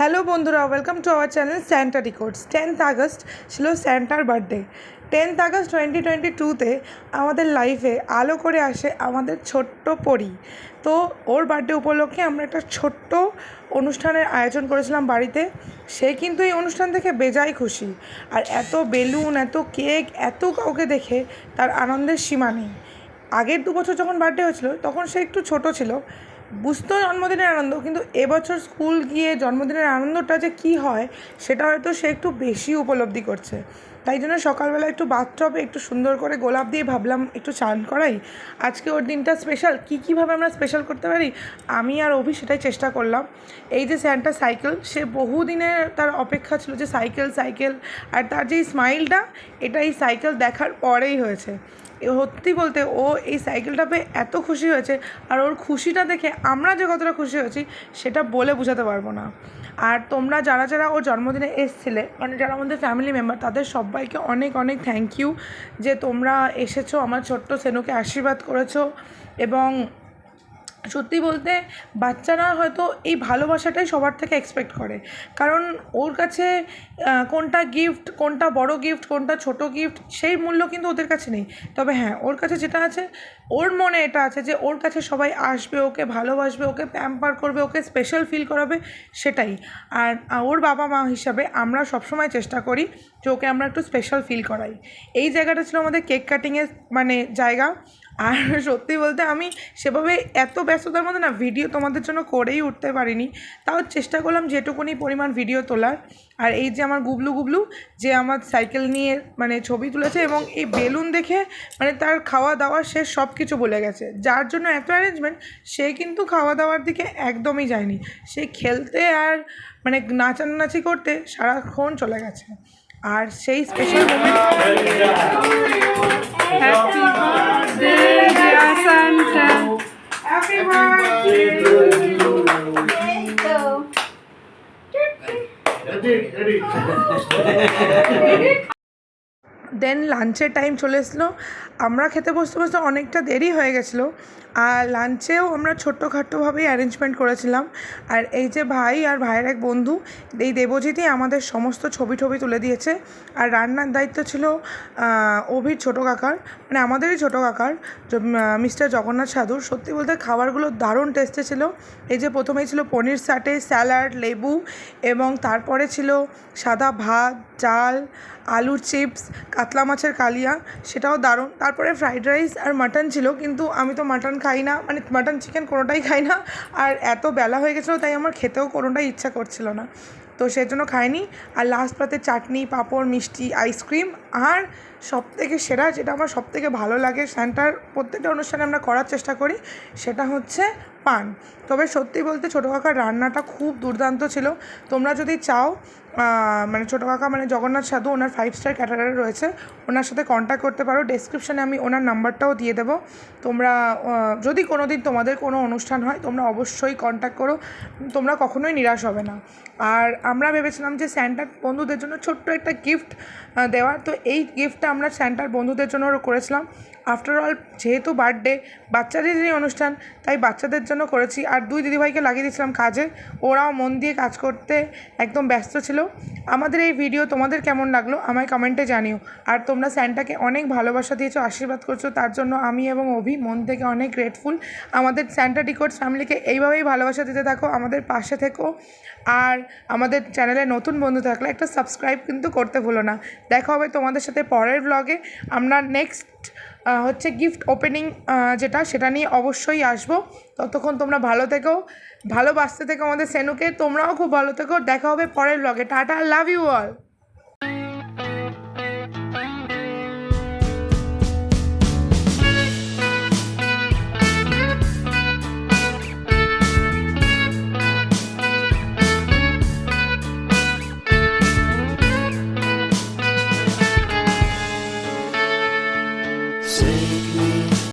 Hello বন্ধুরা, welcome to our channel Santa decodes. 10th August ছিল স্যান্টার বার্থডে। 10th আগস্ট 2022-তে আমাদের লাইফে আলো করে আসে আমাদের ছোট্ট পরি। তো ওর বার্থডে উপলক্ষে আমরা একটা ছোট্ট অনুষ্ঠানের আয়োজন করেছিলাম বাড়িতে। সে কিন্তু এই অনুষ্ঠান দেখে বেজায় খুশি, আর এত বেলুন, এত কেক, এত কাউকে দেখে তার আনন্দের সীমা নেই। আগের 2 বছর যখন বার্থডে হয়েছিল তখন সে একটু ছোট ছিল, বুঝতো জন্মদিনের আনন্দ, কিন্তু এবছর স্কুল গিয়ে জন্মদিনের আনন্দটা যে কী হয় সেটা হয়তো সে একটু বেশি উপলব্ধি করছে। তাই জন্য সকালবেলা একটু বাথটবে একটু সুন্দর করে গোলাপ দিয়ে ভাবলাম একটু চান করাই। আজকে ওর দিনটা স্পেশাল, কীভাবে আমরা স্পেশাল করতে পারি আমি আর অভি সেটাই চেষ্টা করলাম। এই যে স্যান্টা সাইকেল, সে বহুদিনের তার অপেক্ষা ছিল যে সাইকেল, আর তার যে স্মাইলটা, এটা এই সাইকেল দেখার পরেই হয়েছে। সত্যি বলতে ও এই সাইকেলটা পেয়ে এত খুশি হয়েছে, আর ওর খুশিটা দেখে আমরা যে কতটা খুশি হয়েছি সেটা বলে বোঝাতে পারবো না। আর তোমরা যারা ওর জন্মদিনে এসেছিলে, মানে যারা আমাদের ফ্যামিলি মেম্বার, তাদের সবাইকে অনেক অনেক থ্যাংক ইউ যে তোমরা এসেছো, আমার ছোট্ট সেনুকে আশীর্বাদ করেছো। এবং সত্যি বলতে বাচ্চারা হয়তো এই ভালোবাসাটাই সবার থেকে এক্সপেক্ট করে, কারণ ওর কাছে কোনটা গিফট, কোনটা বড় গিফট, কোনটা ছোট গিফট, সেই মূল্য কিন্তু ওদের কাছে নেই। তবে হ্যাঁ, ওর কাছে যেটা আছে, ওর মনে এটা আছে যে ওর কাছে সবাই আসবে, ওকে ভালোবাসবে, ওকে প্যাম্পার করবে, ওকে স্পেশাল ফিল করাবে, সেটাই। আর ওর বাবা মা হিসাবে আমরা সবসময় চেষ্টা করি যে ওকে আমরা একটু স্পেশাল ফিল করাই। এই জায়গাটা ছিল আমাদের কেক কাটিংয়ের মানে জায়গা। আর সত্যি বলতে আমি সেভাবে এত ব্যস্ততার মধ্যে না ভিডিও তোমাদের জন্য করেই উঠতে পারিনি, তাও চেষ্টা করলাম যেটুকুনি পরিমাণ ভিডিও তোলার। আর এই যে আমার গুবলু যে আমার সাইকেল নিয়ে মানে ছবি তুলেছে, এবং এই বেলুন দেখে মানে তার খাওয়া দাওয়া সে সব কিছু বলে গেছে, যার জন্য এত অ্যারেঞ্জমেন্ট, সে কিন্তু খাওয়া দাওয়ার দিকে একদমই যায়নি। সে খেলতে আর মানে নাচানাচি করতে সারাক্ষণ চলে গেছে। আর সেই special moment, Happy birthday, dear Santa. Happy birthday then লাঞ্চের টাইম চলে এসলো। আমরা খেতে বসতে অনেকটা দেরি হয়ে গেছিলো, আর লাঞ্চেও আমরা ছোট্টখাট্টোভাবেই অ্যারেঞ্জমেন্ট করেছিলাম। আর এই যে ভাই আর ভাইয়ের এক বন্ধু, এই দেবজিৎই আমাদের সমস্ত ছবি তুলে দিয়েছে। আর রান্নার দায়িত্ব ছিল অভির ছোটো কাকার, মানে আমাদেরই ছোটো কাকার, মিস্টার জগন্নাথ সাধুর। সত্যি বলতে খাবারগুলো দারুণ টেস্টি ছিল। এই যে প্রথমেই ছিল পনির সাটে, স্যালাড, লেবু, এবং তারপরে ছিল সাদা ভাত, ডাল, আলুর চিপস, কাতলা মাছের কালিয়া, সেটাও দারুণ। তারপরে ফ্রাইড রাইস আর মাটন ছিল, কিন্তু আমি তো মাটন খাই না, মানে মাটন চিকেন কোনোটাই খাই না। আর এত বেলা হয়ে গেছিলো তাই আমার খেতেও কোনোটাই ইচ্ছা করছিল না, তো সেজন্য খাইনি। আর লাস্ট পাতে চাটনি, পাঁপড়, মিষ্টি, আইসক্রিম, আর সবথেকে সেরা যেটা আমার সবথেকে ভালো লাগে, স্যান্টার প্রত্যেকটা অনুষ্ঠানে আমরা করার চেষ্টা করি, সেটা হচ্ছে পান। তবে সত্যি বলতে ছোটো কাকার রান্নাটা খুব দুর্দান্ত ছিল। তোমরা যদি চাও, মানে ছোটো কাকা মানে জগন্নাথ সাধু, ওনার 5 স্টার ক্যাটারারে রয়েছে, ওনার সাথে কন্ট্যাক্ট করতে পারো। ডেসক্রিপশানে আমি ওনার নাম্বারটাও দিয়ে দেবো। তোমরা যদি কোনো দিন তোমাদের কোনো অনুষ্ঠান হয়, তোমরা অবশ্যই কন্ট্যাক্ট করো, তোমরা কখনোই নিরাশ হবে না। আর আমরা ভেবেছিলাম যে স্যান্টার বন্ধুদের জন্য ছোট্ট একটা গিফট দেওয়ার, তো এই গিফটটা আমরা স্যান্টার বন্ধুদের জন্য করেছিলাম। আফটার অল যেহেতু বার্থডে, বাচ্চাদেরই অনুষ্ঠান, তাই বাচ্চাদের জন্য করেছি। আর 2 দিদিভাইকে লাগিয়ে দিয়েছিলাম কাজে, ওরাও মন দিয়ে কাজ করতে একদম ব্যস্ত ছিল। আমাদের এই ভিডিও তোমাদের কেমন লাগলো আমায় কমেন্টে জানিও। আর তোমরা স্যান্টাকে অনেক ভালোবাসা দিয়েছো, আশীর্বাদ করছো, তার জন্য আমি এবং অভি মন থেকে অনেক গ্রেটফুল। আমাদের স্যান্টা ডিকোডস ফ্যামিলিকে এইভাবেই ভালোবাসা দিতে থাকো, আমাদের পাশে থেকো। আর আমাদের চ্যানেলে নতুন বন্ধু থাকলে একটা সাবস্ক্রাইব কিন্তু করতে ভুলো না। দেখা হবে তোমাদের সাথে পরের ব্লগে। আমরা নেক্সট হচ্ছে গিফট ওপেনিং যেটা, সেটা নিয়ে অবশ্যই আসবো। ততক্ষণ তোমরা ভালো থেকো, ভালোবাসতে থেকো আমাদের সেনুকে, তোমরাও খুব ভালো থেকো। দেখা হবে পরের ব্লগে। Tata, love you all.